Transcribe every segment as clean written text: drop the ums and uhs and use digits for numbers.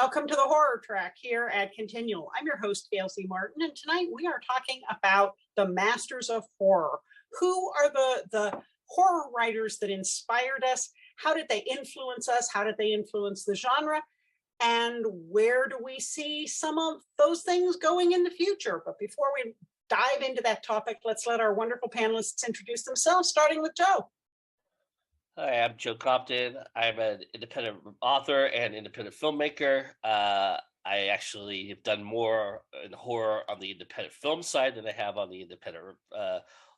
Welcome to the Horror Track here at ConTinual. I'm your host, Gail Z, and tonight we are talking about the masters of horror. Who are the horror writers that inspired us? How did they influence us? How did they influence the genre? And where do we see some of those things going in the future? But before we dive into that topic, let's let our wonderful panelists introduce themselves, starting with Joe. Hi, I'm Joe Compton. I'm an independent author and independent filmmaker. I actually have done more in horror on the independent film side than I have on the independent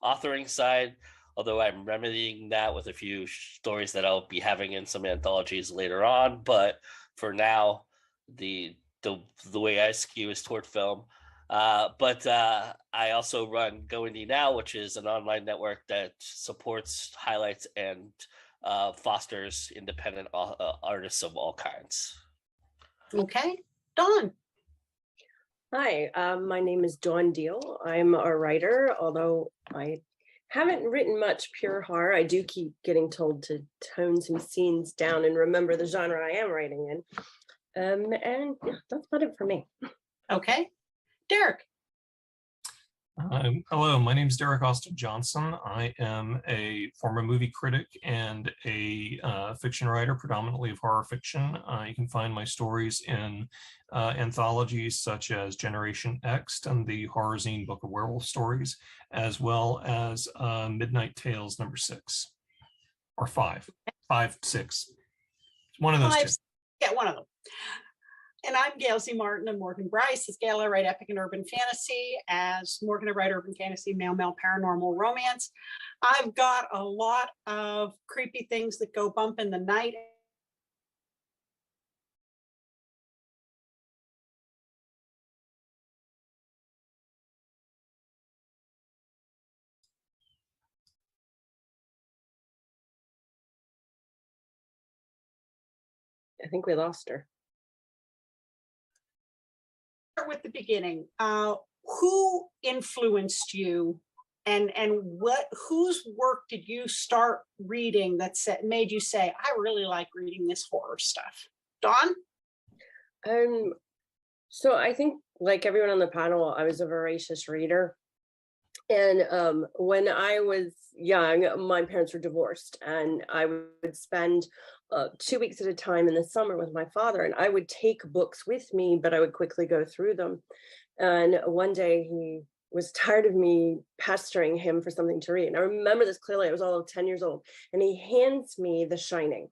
authoring side, although I'm remedying that with a few stories that I'll be having in some anthologies later on. But for now, the way I skew is toward film. But I also run Go Indie Now, which is an online network that supports, highlights, and fosters independent artists of all kinds. Okay, Dawn. Hi, my name is Dawn Dehel. I'm a writer, although I haven't written much pure horror. I do keep getting told to tone some scenes down and remember the genre I am writing in. And yeah, that's about it for me. Okay, Derek. Hello, my name is Derek Austin Johnson. I am a former movie critic and a fiction writer, predominantly of horror fiction. You can find my stories in anthologies such as Generation X and the horror zine Book of Werewolf Stories, as well as Midnight Tales #6 or 5, 5, 6. One of those two. Yeah, one of them. And I'm Gail Z. and Morgan Bryce. As Gail, I write epic and urban fantasy. As Morgan, I write urban fantasy, male paranormal romance. I've got a lot of creepy things that go bump in the night. I think we lost her. With the beginning, who influenced you, and whose work did you start reading that made you say, I really like reading this horror stuff? Dawn? So I think, like everyone on the panel, I was a voracious reader. And when I was young, my parents were divorced, and I would spend 2 weeks at a time in the summer with my father, and I would take books with me, but I would quickly go through them. And one day he was tired of me pestering him for something to read. And I remember this clearly. I was all of 10 years old, and he hands me The Shining.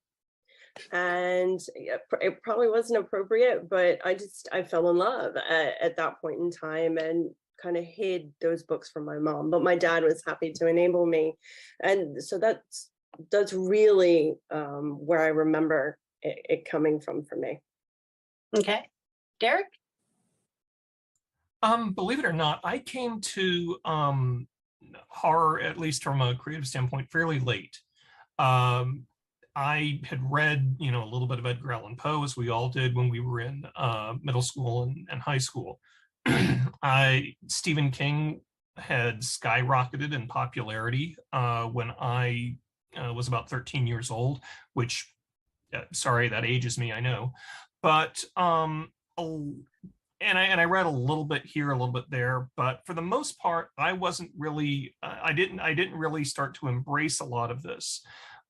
And it probably wasn't appropriate, but I fell in love at that point in time, and kind of hid those books from my mom, but my dad was happy to enable me. And so that's really where I remember it coming from for me. Okay. Derek? Believe it or not, I came to horror, at least from a creative standpoint, fairly late. I had read, a little bit of Edgar Allan Poe, as we all did when we were in middle school and high school. Stephen King had skyrocketed in popularity when I was about 13 years old, which, sorry, that ages me, I know. But and I read a little bit here, a little bit there, but for the most part, I wasn't really, I didn't really start to embrace a lot of this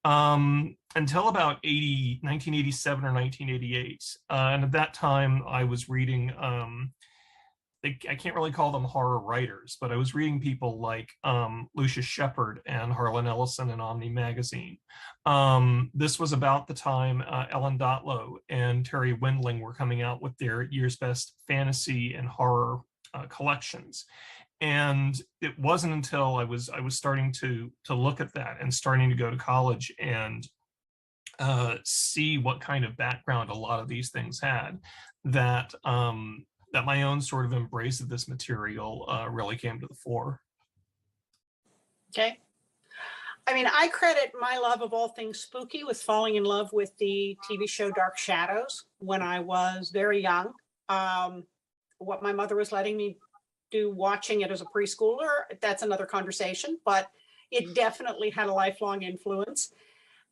until about 1987 or 1988. And at that time, I was reading I can't really call them horror writers, but I was reading people like Lucius Shepard and Harlan Ellison in Omni Magazine. This was about the time Ellen Dotlow and Terry Windling were coming out with their year's best fantasy and horror collections. And it wasn't until I was starting to look at that and starting to go to college and see what kind of background a lot of these things had that that my own sort of embrace of this material really came to the fore. Okay. I mean, I credit my love of all things spooky with falling in love with the TV show Dark Shadows when I was very young. What my mother was letting me do watching it as a preschooler, that's another conversation, but it definitely had a lifelong influence.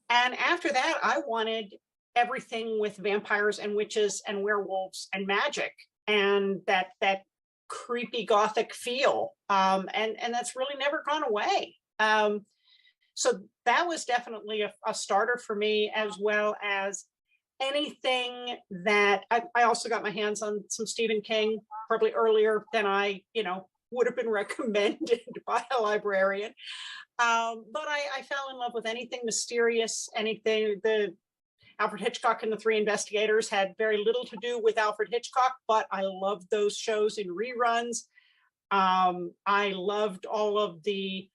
And after that, I wanted everything with vampires and witches and werewolves and magic, and that creepy gothic feel, and that's really never gone away. So that was definitely a starter for me, as well as anything that I also got my hands on some Stephen King probably earlier than I, would have been recommended by a librarian. But I fell in love with anything mysterious, anything. The Alfred Hitchcock and the Three Investigators had very little to do with Alfred Hitchcock, but I loved those shows in reruns. I loved all of the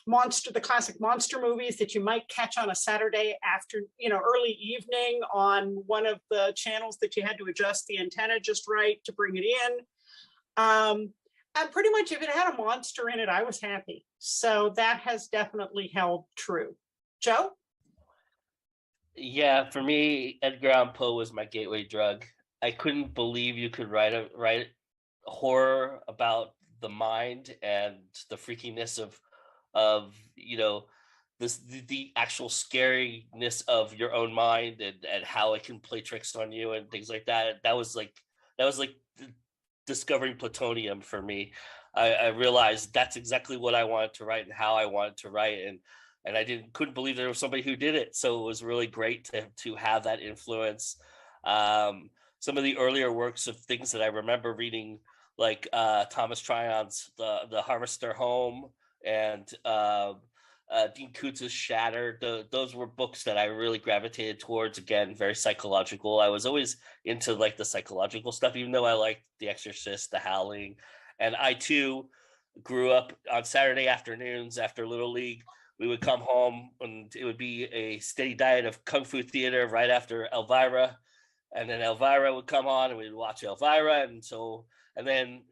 the classic monster movies that you might catch on a Saturday after, early evening on one of the channels that you had to adjust the antenna just right to bring it in. And pretty much if it had a monster in it, I was happy. So that has definitely held true. Joe? Yeah, for me, Edgar Allan Poe was my gateway drug. I couldn't believe you could write horror about the mind and the freakiness of the actual scariness of your own mind, and how it can play tricks on you and things like that. That was like discovering plutonium for me. I realized that's exactly what I wanted to write and how I wanted to write, and I couldn't believe there was somebody who did it. So it was really great to have that influence. Some of the earlier works of things that I remember reading, like Thomas Tryon's the Harvester Home, and Dean Kootz's Shattered. Those were books that I really gravitated towards. Again, very psychological. I was always into like the psychological stuff, even though I liked The Exorcist, The Howling. And I too grew up on Saturday afternoons after Little League. We would come home and it would be a steady diet of Kung Fu theater right after Elvira. And then Elvira would come on and we'd watch Elvira. And then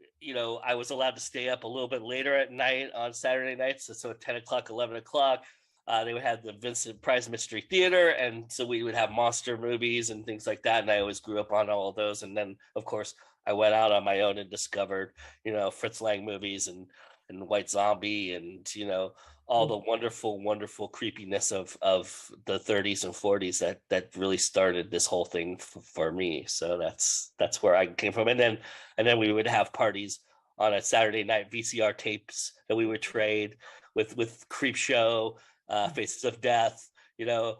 I was allowed to stay up a little bit later at night on Saturday nights. So at 10 o'clock, 11 o'clock, they would have the Vincent Price Mystery Theater. And so we would have monster movies and things like that. And I always grew up on all of those. And then, of course, I went out on my own and discovered, Fritz Lang movies and White Zombie and, all the wonderful, wonderful creepiness of the 30s and 40s that really started this whole thing for me. So that's where I came from. And then we would have parties on a Saturday night, VCR tapes that we would trade with Creep Show, Faces of Death, the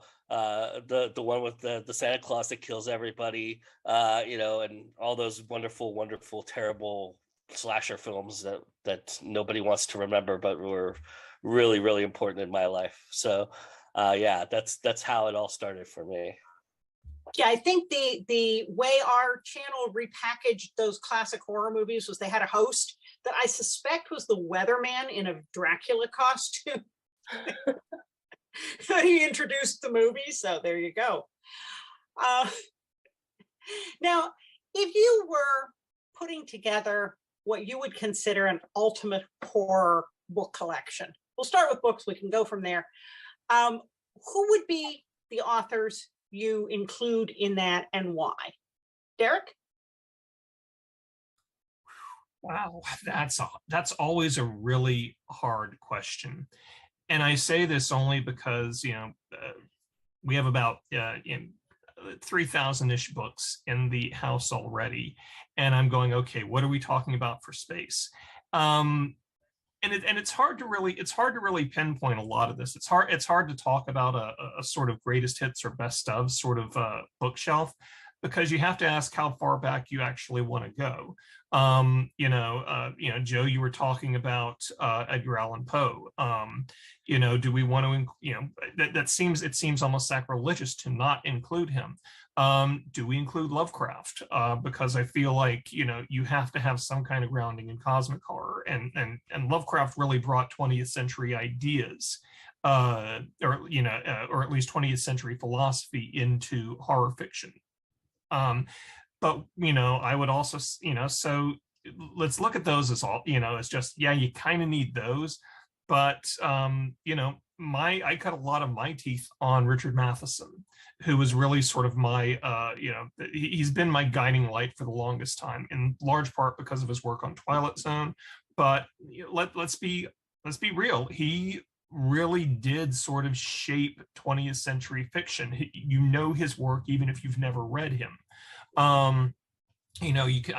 one with the Santa Claus that kills everybody, and all those wonderful, wonderful, terrible slasher films that nobody wants to remember, but were really, really important in my life. So that's how it all started for me. Yeah, I think the way our channel repackaged those classic horror movies was they had a host that I suspect was the weatherman in a Dracula costume. He introduced the movie, so there you go. Now, if you were putting together what you would consider an ultimate horror book collection, we'll start with books, we can go from there. Who would be the authors you include in that and why? Derek? Wow, that's always a really hard question. And I say this only because, we have about 3,000-ish books in the house already. And I'm going, okay, what are we talking about for space? And it's hard to really pinpoint a lot of this. It's hard to talk about a sort of greatest hits or best of sort of bookshelf, because you have to ask how far back you actually want to go. Joe, you were talking about Edgar Allan Poe. Do we want to, it seems almost sacrilegious to not include him. Do we include Lovecraft? Because I feel like, you have to have some kind of grounding in cosmic horror, and Lovecraft really brought 20th century ideas, or at least 20th century philosophy into horror fiction. But I would also, so let's look at those as all, it's just, yeah, you kind of need those, but I cut a lot of my teeth on Richard Matheson, who was really sort of my, he's been my guiding light for the longest time, in large part because of his work on Twilight Zone. But let's be real, he really did sort of shape 20th century fiction. You know his work even if you've never read him. I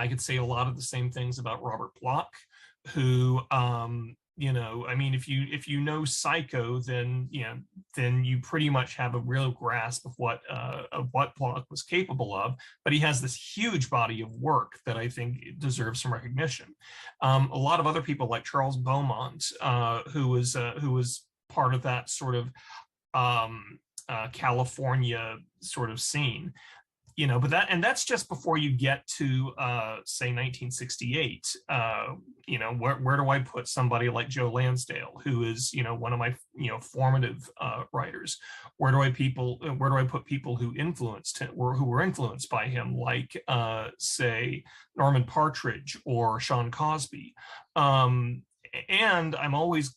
could say a lot of the same things about Robert Bloch, who, I mean, if you know Psycho, then you pretty much have a real grasp of what Bloch was capable of. But he has this huge body of work that I think deserves some recognition. A lot of other people like Charles Beaumont, who was part of that sort of California sort of scene. But that's just before you get to say 1968. Where do I put somebody like Joe Lansdale, who is one of my formative writers? Where do I put people who influenced him or who were influenced by him, like say Norman Partridge or Sean Cosby? And I'm always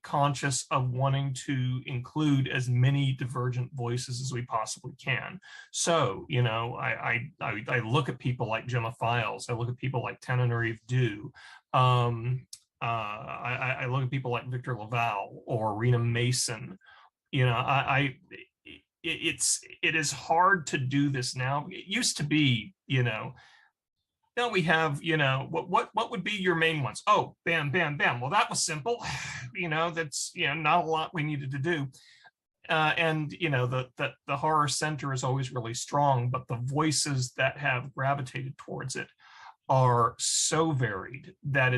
conscious of wanting to include as many divergent voices as we possibly can. So, I look at people like Gemma Files. I look at people like Tananarive Due. I look at people like Victor Laval or Rena Mason. It is hard to do this now. It used to be, now we have, what would be your main ones? Oh, bam, bam, bam. Well, that was simple. That's, not a lot we needed to do. And, the horror center is always really strong, but the voices that have gravitated towards it are so varied that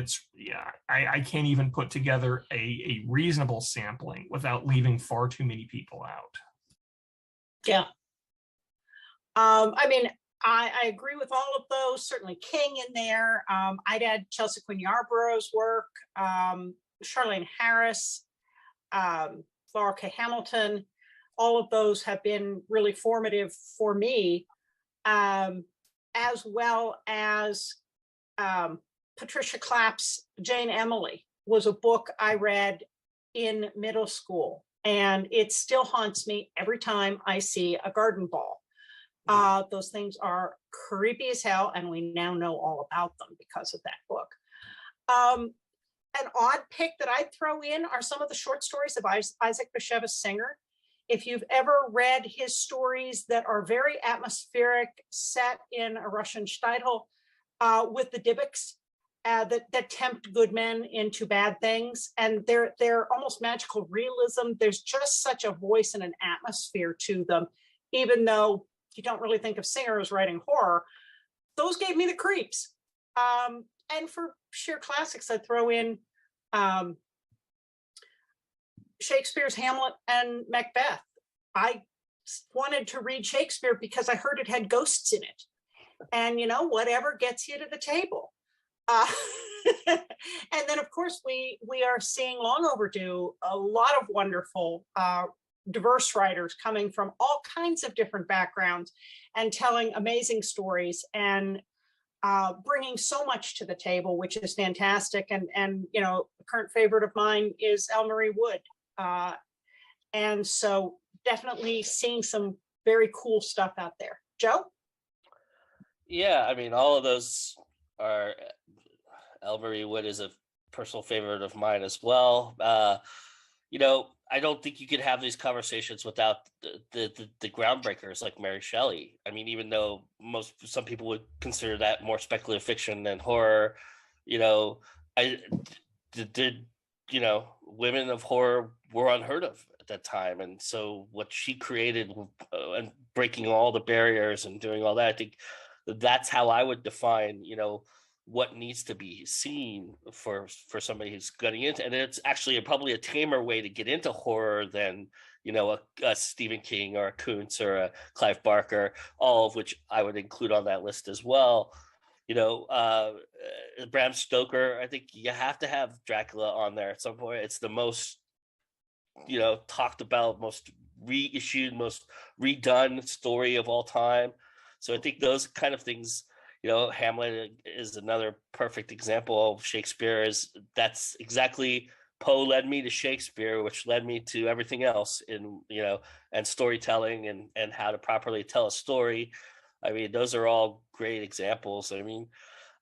I can't even put together a reasonable sampling without leaving far too many people out. Yeah. I mean, I agree with all of those, certainly King in there. I'd add Chelsea Quinn Yarborough's work, Charlene Harris, Laura K. Hamilton. All of those have been really formative for me, as well as Patricia Clapp's Jane Emily was a book I read in middle school, and it still haunts me every time I see a garden ball. Those things are creepy as hell, and we now know all about them because of that book. An odd pick that I'd throw in are some of the short stories of Isaac Bashevis Singer. If you've ever read his stories that are very atmospheric, set in a Russian shtetl with the Dybbuks that tempt good men into bad things, and they're almost magical realism. There's just such a voice and an atmosphere to them, even though you don't really think of Singer as writing horror. Those gave me the creeps. And for sheer classics, I'd throw in Shakespeare's Hamlet and Macbeth. I wanted to read Shakespeare because I heard it had ghosts in it. And whatever gets you to the table. And then, of course, we are seeing long overdue a lot of wonderful diverse writers coming from all kinds of different backgrounds and telling amazing stories and bringing so much to the table, which is fantastic. And a current favorite of mine is L. Marie Wood. And so definitely seeing some very cool stuff out there. Joe? Yeah, I mean, all of those are, L. Marie Wood is a personal favorite of mine as well. I don't think you could have these conversations without the groundbreakers like Mary Shelley. I mean, even though some people would consider that more speculative fiction than horror, women of horror were unheard of at that time, and so what she created and breaking all the barriers and doing all that, I think that's how I would define, what needs to be seen for somebody who's getting into, and it's actually probably a tamer way to get into horror than a Stephen King or a Kuntz or a Clive Barker, all of which I would include on that list as well. Bram Stoker, I think you have to have Dracula on there at some point. It's the most talked about, most reissued, most redone story of all time. So I think those kind of things, Hamlet is another perfect example of Shakespeare. That's exactly, Poe led me to Shakespeare, which led me to everything else in, and storytelling and how to properly tell a story. I mean, those are all great examples. I mean,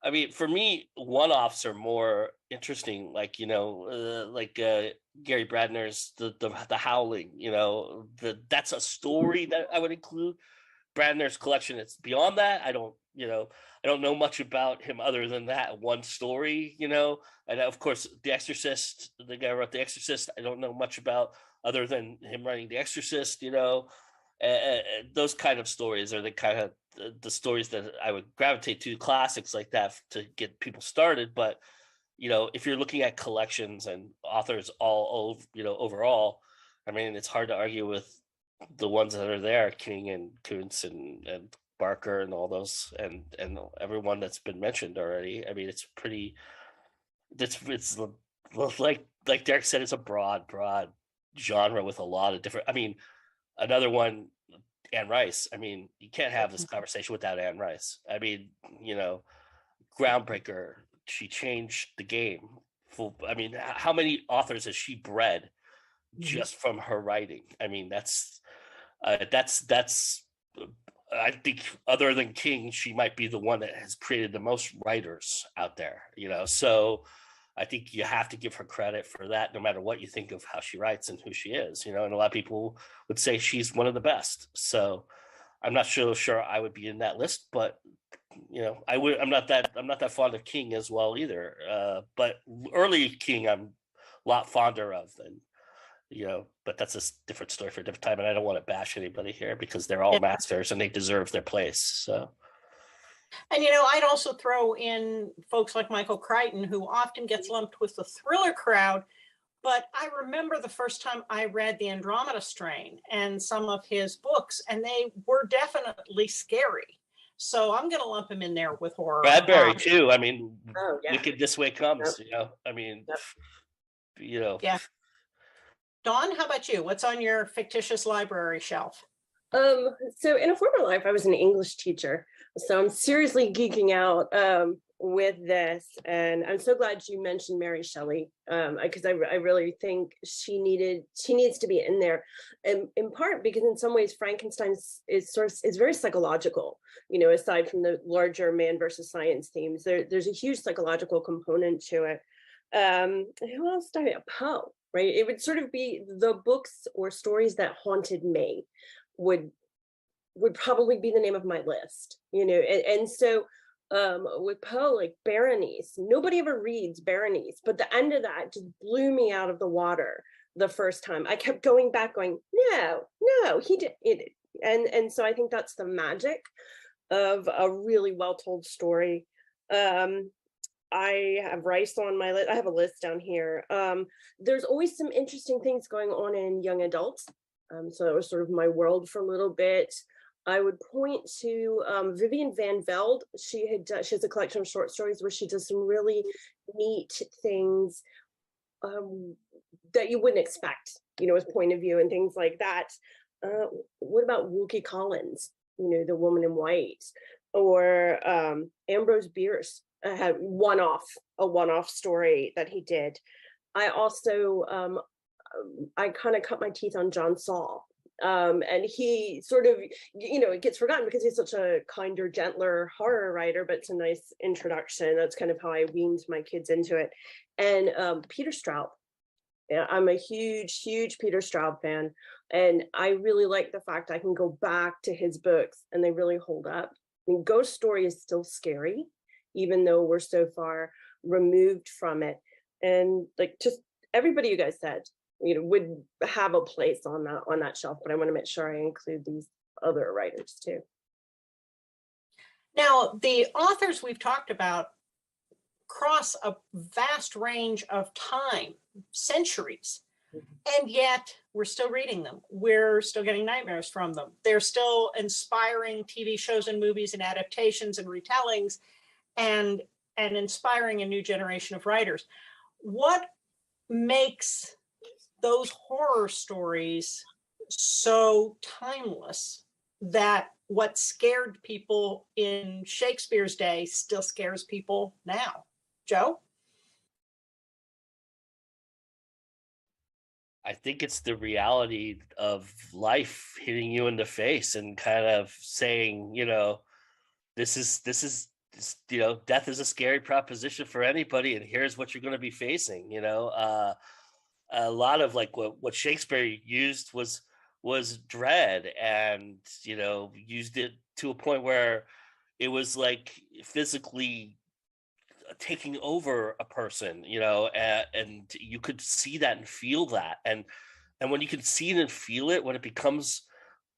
I mean, for me, one-offs are more interesting. Like Gary Bradner's the Howling. That's a story that I would include. Bradner's collection. It's beyond that. I don't know much about him other than that one story. And of course, The Exorcist. The guy who wrote The Exorcist. I don't know much about other than him writing The Exorcist. Those kind of stories are the kind of the stories that I would gravitate to, classics like that to get people started. But if you're looking at collections and authors all over, overall, I mean, it's hard to argue with the ones that are there, King and Kuntz and Barker and all those, and everyone that's been mentioned already. I mean, it's like Derek said, it's a broad genre with a lot of different. I mean, another one, Anne Rice. I mean, you can't have this conversation without Anne Rice. I mean, groundbreaker. She changed the game. I mean, how many authors has she bred just from her writing? I mean, that's I think other than King, she might be the one that has created the most writers out there, so I think you have to give her credit for that, no matter what you think of how she writes and who she is, and a lot of people would say she's one of the best. So I'm not sure I would be in that list, but I'm not that fond of King as well either. But early King I'm a lot fonder of than but that's a different story for a different time, and I don't want to bash anybody here because they're all masters and they deserve their place. So, and I'd also throw in folks like Michael Crichton, who often gets lumped with the thriller crowd, but I remember the first time I read The Andromeda Strain and some of his books, and they were definitely scary. So I'm going to lump him in there with horror. Bradbury too. I mean, Wicked This Way Comes. I mean, yeah. Dawn, how about you? What's on your fictitious library shelf? So in a former life, I was an English teacher. So I'm seriously geeking out with this. And I'm so glad you mentioned Mary Shelley, because I really think she needs to be in there. And in part because in some ways Frankenstein is very psychological, aside from the larger man versus science themes. There's a huge psychological component to it. Who else started? Poe. Right, it would sort of be the books or stories that haunted me would probably be the name of my list, and so with Poe, like Berenice, nobody ever reads Berenice, but the end of that just blew me out of the water the first time. I kept going back going, no, he did it. And so I think that's the magic of a really well told story. I have Rice on my list. I have a list down here. There's always some interesting things going on in young adults. So that was sort of my world for a little bit. I would point to Vivian Van Velde. She has a collection of short stories where she does some really neat things that you wouldn't expect, as point of view and things like that. What about Wilkie Collins, The Woman in White, or Ambrose Bierce? Had a one-off story that he did. I also I kind of cut my teeth on John Saul, and he sort of it gets forgotten because he's such a kinder, gentler horror writer, but it's a nice introduction. That's kind of how I weaned my kids into it. And Peter Straub. Yeah, I'm a huge Peter Straub fan, and I really like the fact I can go back to his books and they really hold up. I mean, Ghost Story is still scary, even though we're so far removed from it. And like just everybody you guys said, would have a place on that shelf, but I want to make sure I include these other writers too. Now, the authors we've talked about cross a vast range of time, centuries, and yet we're still reading them. We're still getting nightmares from them. They're still inspiring TV shows and movies and adaptations and retellings, and inspiring a new generation of writers. What makes those horror stories so timeless that what scared people in Shakespeare's day still scares people now? Joe? I think it's the reality of life hitting you in the face and kind of saying, this is death is a scary proposition for anybody, and here's what you're going to be facing. A lot of like what Shakespeare used was dread, and used it to a point where it was like physically taking over a person, and you could see that and feel that, and when you can see it and feel it, when it becomes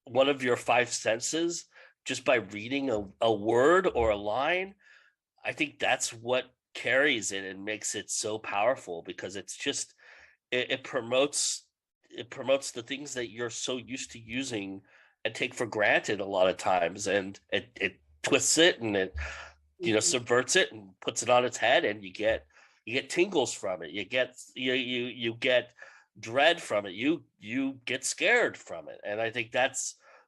one of your five senses just by reading a word or a line, I think that's what carries it and makes it so powerful, because it's just it promotes the things that you're so used to using and take for granted a lot of times, and it twists it, and it subverts it and puts it on its head, and you get tingles from it, you get dread from it, you get scared from it. And I think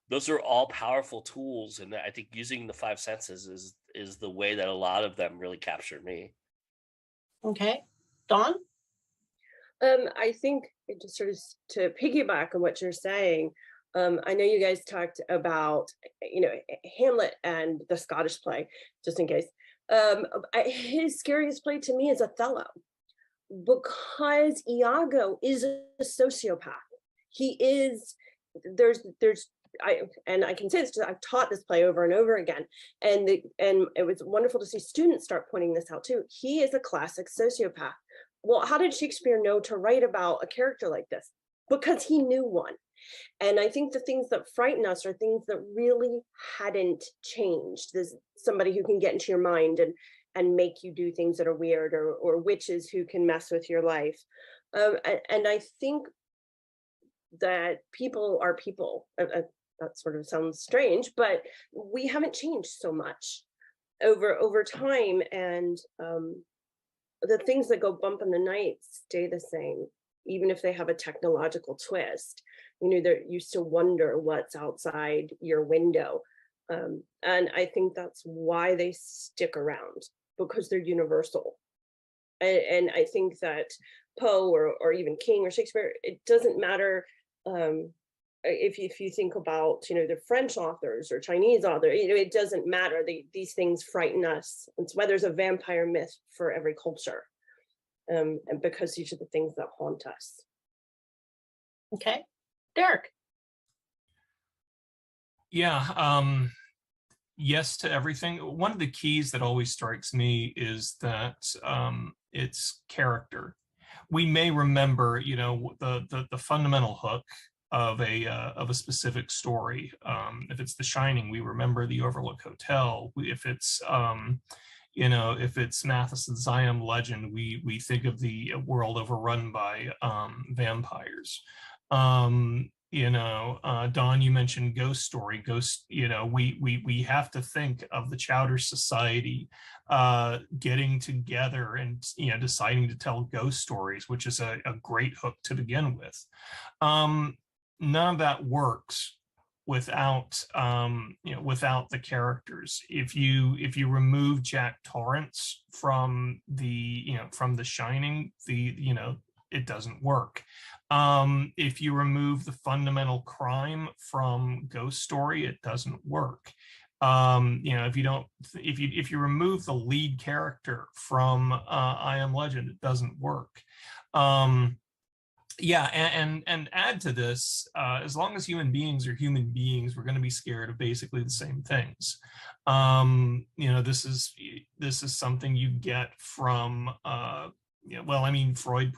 those are all powerful tools, and I think using the five senses is the way that a lot of them really captured me. Okay, Dawn? I think just sort of to piggyback on what you're saying, I know you guys talked about, Hamlet and the Scottish play, just in case. His scariest play to me is Othello, because Iago is a sociopath. He is, I can say this because I've taught this play over and over again, and it was wonderful to see students start pointing this out too. He is a classic sociopath. Well, how did Shakespeare know to write about a character like this? Because he knew one. And I think the things that frighten us are things that really hadn't changed. There's somebody who can get into your mind and make you do things that are weird, or witches who can mess with your life. And I think that people are people. That sort of sounds strange, but we haven't changed so much over time. And the things that go bump in the night stay the same, even if they have a technological twist. You still wonder what's outside your window. And I think that's why they stick around, because they're universal. And I think that Poe or even King or Shakespeare, it doesn't matter if you think about, the French authors or Chinese authors, it doesn't matter. These things frighten us. It's why there's a vampire myth for every culture. And because these are the things that haunt us. Okay, Derek? Yeah, yes to everything. One of the keys that always strikes me is that it's character. We may remember, the fundamental hook of a specific story. If it's The Shining, we remember the Overlook Hotel. If it's if it's Matheson's I Am Legend, we think of the world overrun by vampires. Don, you mentioned Ghost Story. We have to think of the Chowder Society getting together and deciding to tell ghost stories, which is a great hook to begin with. None of that works without without the characters. If you remove Jack Torrance from the Shining, it doesn't work. If you remove the fundamental crime from Ghost Story, it doesn't work. If you remove the lead character from I Am Legend, it doesn't work. And add to this, as long as human beings are human beings, we're going to be scared of basically the same things. This is something you get from Freud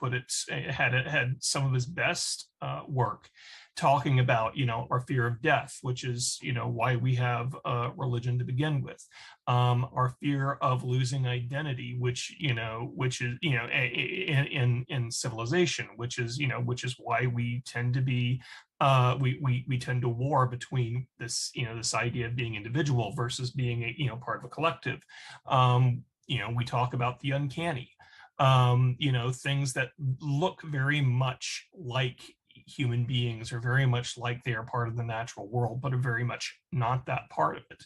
had some of his best work talking about our fear of death, which is why we have religion to begin with. Our fear of losing identity, which is in civilization, which is why we tend to be we tend to war between this this idea of being individual versus being a part of a collective. We talk about the uncanny. Things that look very much like human beings, are very much like they are part of the natural world, but are very much not that part of it.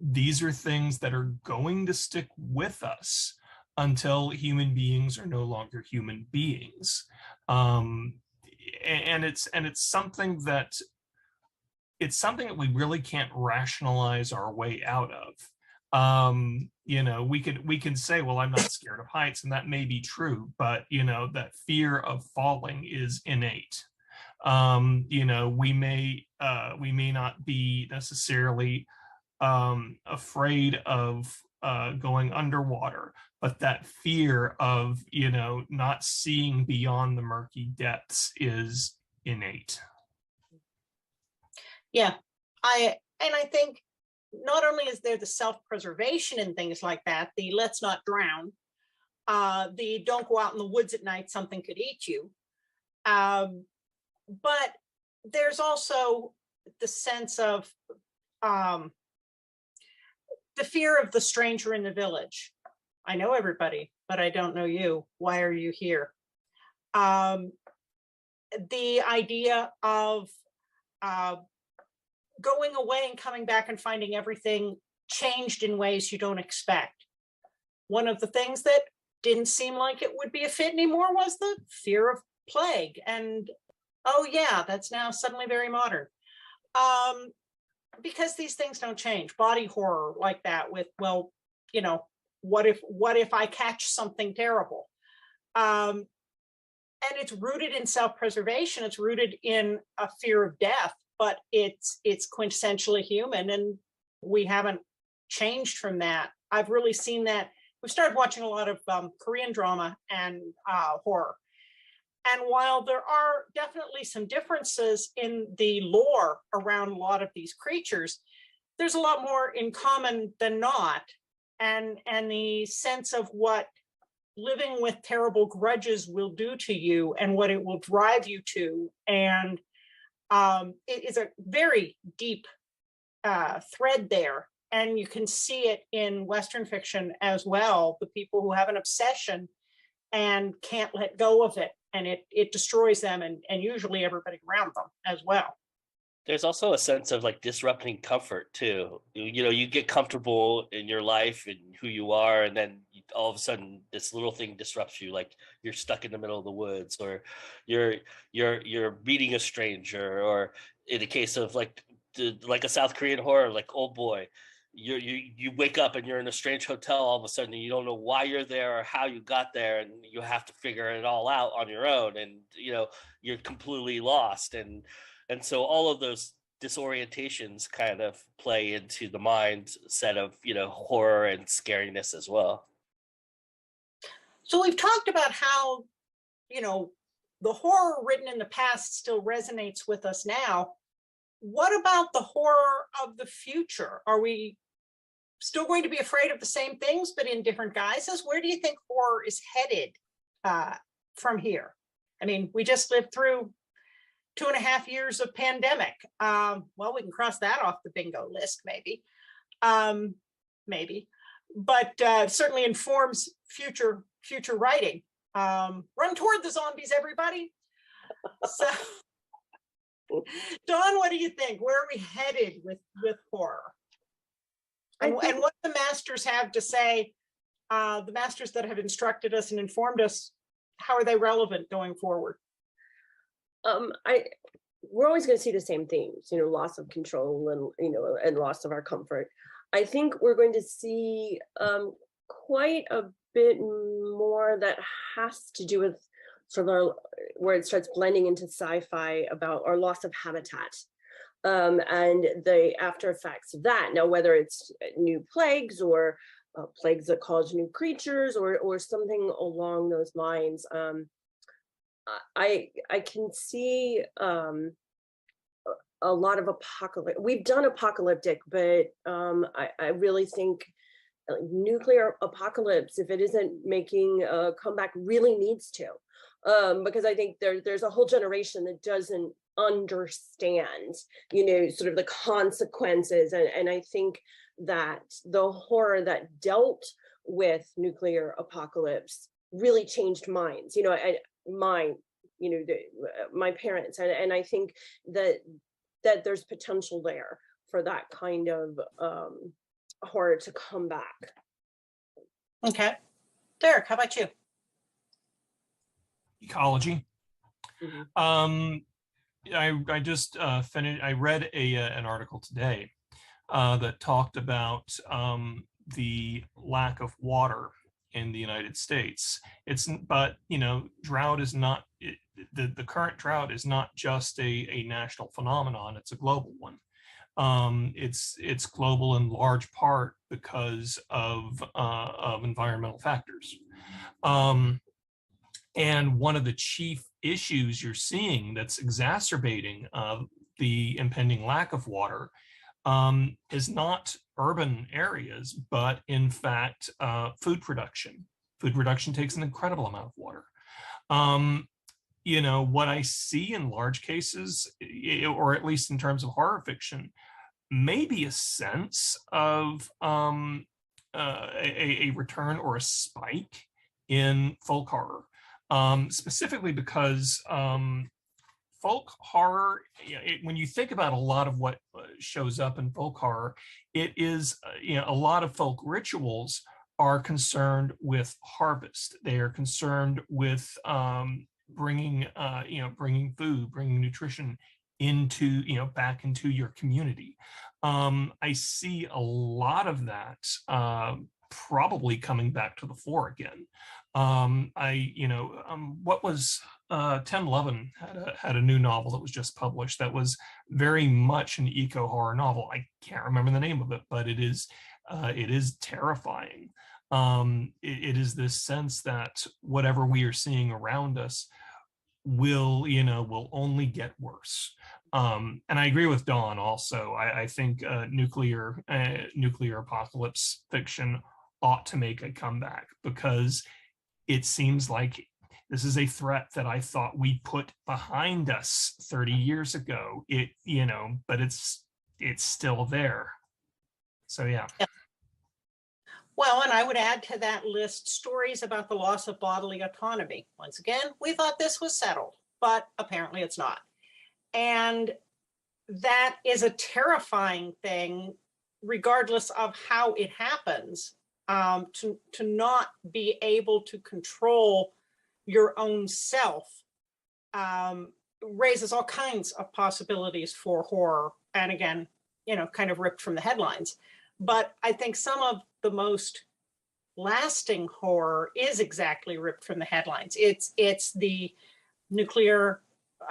These are things that are going to stick with us until human beings are no longer human beings. And it's something that we really can't rationalize our way out of. You know, we can say, well, I'm not scared of heights, and that may be true, but you know, that fear of falling is innate. You know, we may not be necessarily afraid of going underwater, but that fear of, you know, not seeing beyond the murky depths is innate. Yeah, I think not only is there the self-preservation and things like that, the let's not drown, the don't go out in the woods at night, something could eat you. But there's also the sense of the fear of the stranger in the village. I know everybody, but I don't know you. Why are you here? The idea of going away and coming back and finding everything changed in ways you don't expect. One of the things that didn't seem like it would be a fit anymore was the fear of plague. And oh yeah, that's now suddenly very modern. Because these things don't change. Body horror like that with, well, you know, what if I catch something terrible? And it's rooted in self-preservation. It's rooted in a fear of death, but it's quintessentially human, and we haven't changed from that. I've really seen that. We've started watching a lot of Korean drama and horror. And while there are definitely some differences in the lore around a lot of these creatures, there's a lot more in common than not. And the sense of what living with terrible grudges will do to you and what it will drive you to. And it is a very deep thread there. And you can see it in Western fiction as well, the people who have an obsession and can't let go of it. And it destroys them and usually everybody around them as well. There's also a sense of like disrupting comfort too. You know, you get comfortable in your life and who you are, and then all of a sudden this little thing disrupts you. Like you're stuck in the middle of the woods, or you're meeting a stranger, or in the case of like a South Korean horror, like Old Boy, you wake up and you're in a strange hotel all of a sudden, and you don't know why you're there or how you got there, and you have to figure it all out on your own, and you know, you're completely lost. And so all of those disorientations kind of play into the mindset of, you know, horror and scariness as well. So we've talked about how, you know, the horror written in the past still resonates with us now. What about the horror of the future? Are we still going to be afraid of the same things, but in different guises? Where do you think horror is headed from here? I mean, we just lived through 2.5 years of pandemic. Well, we can cross that off the bingo list, maybe, but certainly informs future writing. Run toward the zombies, everybody. So, Dawn, what do you think? Where are we headed with horror? And what the masters have to say, the masters that have instructed us and informed us, how are they relevant going forward? We're always going to see the same themes, you know, loss of control and, you know, and loss of our comfort. I think we're going to see quite a bit more that has to do with sort of where it starts blending into sci-fi about our loss of habitat and the after effects of that. Now, whether it's new plagues or plagues that cause new creatures or something along those lines. I can see a lot of apocalypse. We've done apocalyptic, but I really think nuclear apocalypse, if it isn't making a comeback, really needs to, because I think there's a whole generation that doesn't understand, you know, sort of the consequences, and I think that the horror that dealt with nuclear apocalypse really changed minds. You know, my parents, and I think that there's potential there for that kind of horror to come back. Okay, Derek, how about you? Ecology. Mm-hmm. I just finished. I read an article today that talked about the lack of water in the United States. But drought is not the current drought is not just a national phenomenon; it's a global one. It's global in large part because of environmental factors. And one of the chief issues you're seeing that's exacerbating the impending lack of water is not urban areas, but in fact, food production. Food production takes an incredible amount of water. What I see in large cases, or at least in terms of horror fiction, maybe a sense of a return or a spike in folk horror, specifically because folk horror, when you think about a lot of what shows up in folk horror, it is, a lot of folk rituals are concerned with harvest. They are concerned with bringing food, bringing nutrition into, back into your community. I see a lot of that probably coming back to the fore again. What was 1011 had a new novel that was just published that was very much an eco horror novel. I can't remember the name of it, but it is terrifying. It is this sense that whatever we are seeing around us will only get worse. And I agree with Dawn also. I think nuclear apocalypse fiction ought to make a comeback, because it seems like this is a threat that I thought we put behind us 30 years ago. But it's still there. So yeah. Well, and I would add to that list stories about the loss of bodily autonomy. Once again, we thought this was settled, but apparently it's not. And that is a terrifying thing, regardless of how it happens, to not be able to control your own self raises all kinds of possibilities for horror. And again, kind of ripped from the headlines. But I think some of the most lasting horror is exactly ripped from the headlines. It's the nuclear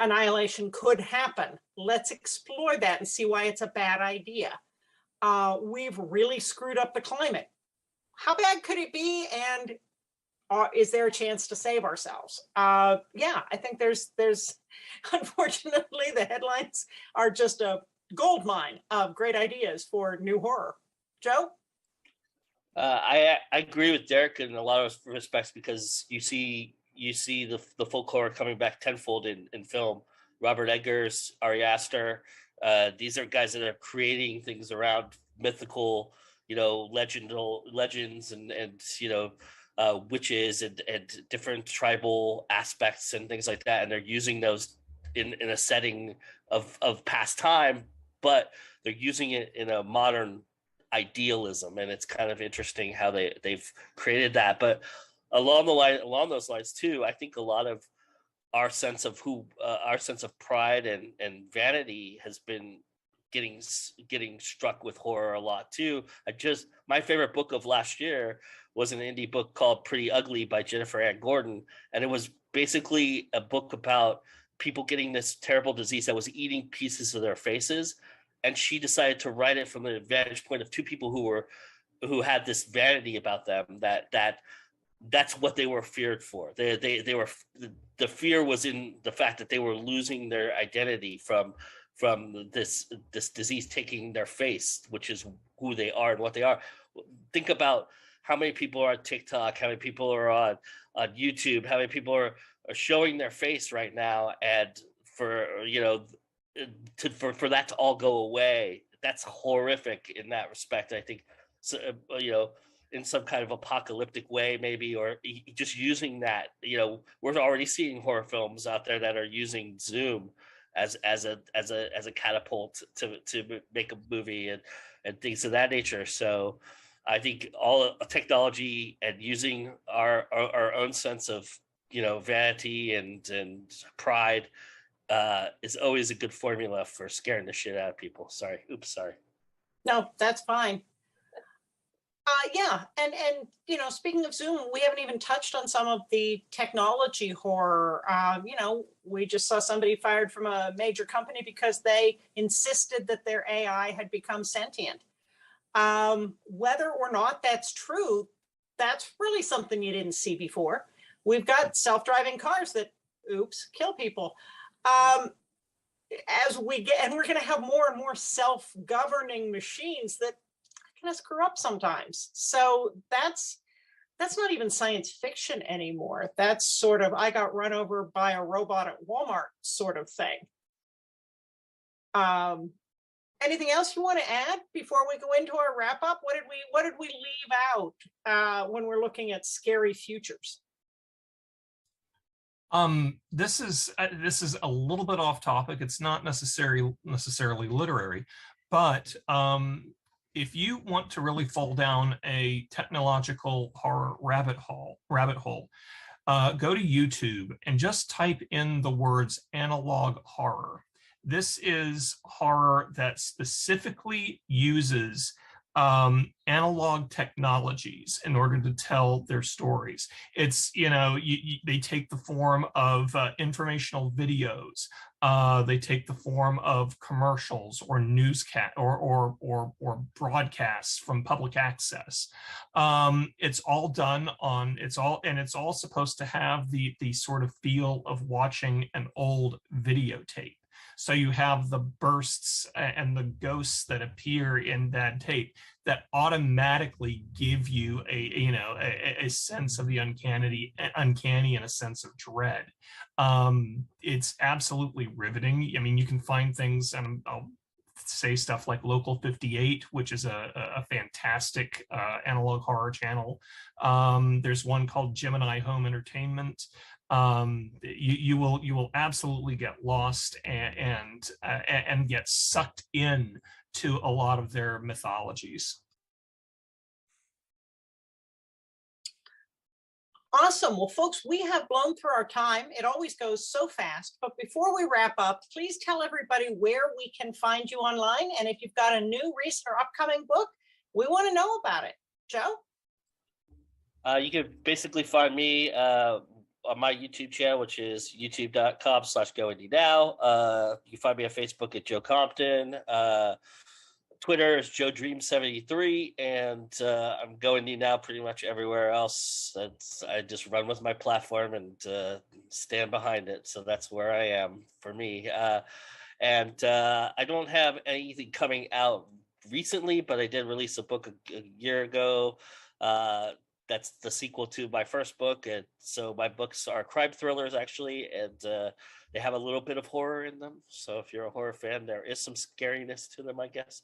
annihilation could happen. Let's explore that and see why it's a bad idea. We've really screwed up the climate. How bad could it be? And is there a chance to save ourselves? I think there's unfortunately, the headlines are just a gold mine of great ideas for new horror. Joe? I agree with Derek in a lot of respects, because you see the folk horror coming back tenfold in film. Robert Eggers, Ari Aster, these are guys that are creating things around mythical, legends and witches and different tribal aspects and things like that, and they're using those in a setting of past time, but they're using it in a modern idealism, and it's kind of interesting how they've created that. But along those lines too, I think a lot of our sense of pride and vanity has been getting struck with horror a lot too. My favorite book of last year was an indie book called Pretty Ugly by Jennifer Ann Gordon, and it was basically a book about people getting this terrible disease that was eating pieces of their faces. And she decided to write it from the vantage point of two people who had this vanity about them, that's what they were feared for. They were, the fear was in the fact that they were losing their identity from this disease taking their face, which is who they are and what they are. Think about how many people are on TikTok, how many people are on YouTube, how many people are showing their face right now, and for that to all go away, that's horrific in that respect. I think, so, in some kind of apocalyptic way, maybe, or just using that. We're already seeing horror films out there that are using Zoom as a catapult to make a movie and things of that nature. So I think all technology and using our own sense of vanity and pride is always a good formula for scaring the shit out of people. Sorry. No, that's fine. Yeah, and you know, speaking of Zoom, we haven't even touched on some of the technology horror. You know, we just saw somebody fired from a major company because they insisted that their AI had become sentient. Whether or not that's true, that's really something you didn't see before. We've got self-driving cars that, oops, kill people. As we get, and we're going to have more and more self-governing machines that kind of screw up sometimes. So that's not even science fiction anymore. That's sort of, I got run over by a robot at Walmart sort of thing. Anything else you want to add before we go into our wrap up? What did we leave out when we're looking at scary futures? This is a little bit off topic. It's not necessarily literary, but if you want to really fall down a technological horror rabbit hole, go to YouTube and just type in the words analog horror. This is horror that specifically uses analog technologies in order to tell their stories. It's, you know, they take the form of informational videos. They take the form of commercials or newscast or broadcasts from public access. It's all done on, it's all supposed to have the sort of feel of watching an old videotape. So you have the bursts and the ghosts that appear in that tape that automatically give you a sense of the uncanny and a sense of dread. It's absolutely riveting. I mean, you can find things, and I'll say stuff like Local 58, which is a fantastic analog horror channel. There's one called Gemini Home Entertainment. You will absolutely get lost and get sucked in to a lot of their mythologies. Awesome. Well, folks, we have blown through our time. It always goes so fast. But before we wrap up, please tell everybody where we can find you online. And if you've got a new, recent, or upcoming book, we want to know about it. Joe? You can basically find me on my YouTube channel, which is youtube.com/goindynow. You can find me on Facebook at Joe Compton. Twitter is Joe Dream 73, and I'm going to now pretty much everywhere else. I just run with my platform and stand behind it. So that's where I am for me. And I don't have anything coming out recently, but I did release a book a year ago. That's the sequel to my first book. And so my books are crime thrillers, actually, and they have a little bit of horror in them. So if you're a horror fan, there is some scariness to them, I guess.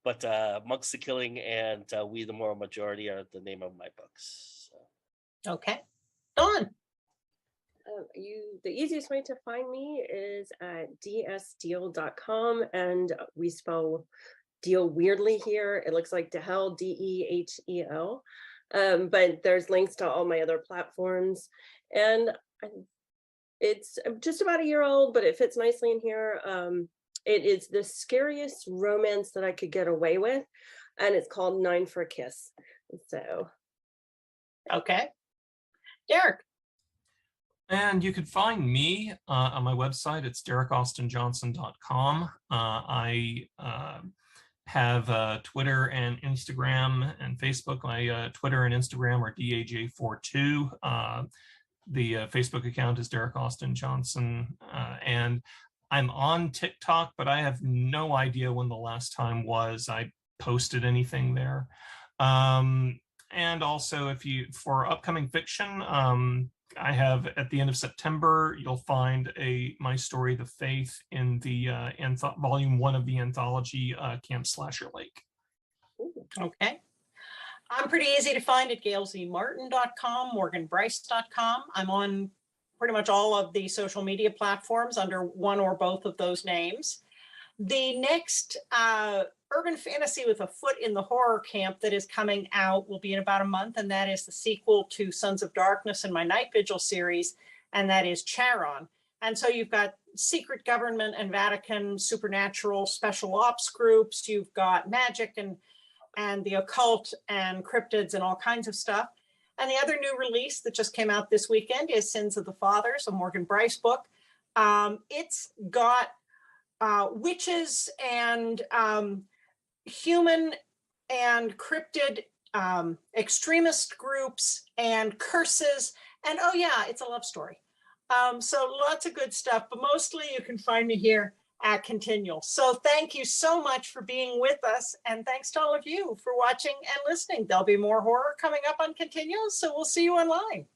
But Monks the Killing and We the Moral Majority are the name of my books. So. Okay. Dawn? The easiest way to find me is at dsdeal.com, and we spell deal weirdly here. It looks like Dehel, Dehel. But there's links to all my other platforms, and it's just about a year old, but it fits nicely in here. It is the scariest romance that I could get away with, and it's called 9 for a Kiss. So, okay, Derek. And you can find me on my website. It's DerekAustinJohnson.com. I have Twitter and Instagram and Facebook. My Twitter and Instagram are DAJ42. The Facebook account is Derek Austin Johnson. And I'm on TikTok, but I have no idea when the last time was I posted anything there. And also, for upcoming fiction, I have at the end of September, you'll find My Story, The Faith in the volume 1 of the anthology Camp Slasher Lake. Okay. I'm pretty easy to find at gailzmartin.com, morganbryce.com. I'm on pretty much all of the social media platforms under one or both of those names. The next urban fantasy with a foot in the horror camp that is coming out will be in about a month, and that is the sequel to Sons of Darkness in my Night Vigil series, and that is Charon. And so you've got secret government and Vatican supernatural special ops groups, you've got magic and and the occult and cryptids and all kinds of stuff. And the other new release that just came out this weekend is Sins of the Fathers, a Morgan Bryce book. It's got witches and human and cryptid extremist groups and curses. And oh yeah, it's a love story. So lots of good stuff, but mostly you can find me here at ConTinual. So thank you so much for being with us. And thanks to all of you for watching and listening. There'll be more horror coming up on ConTinual, so we'll see you online.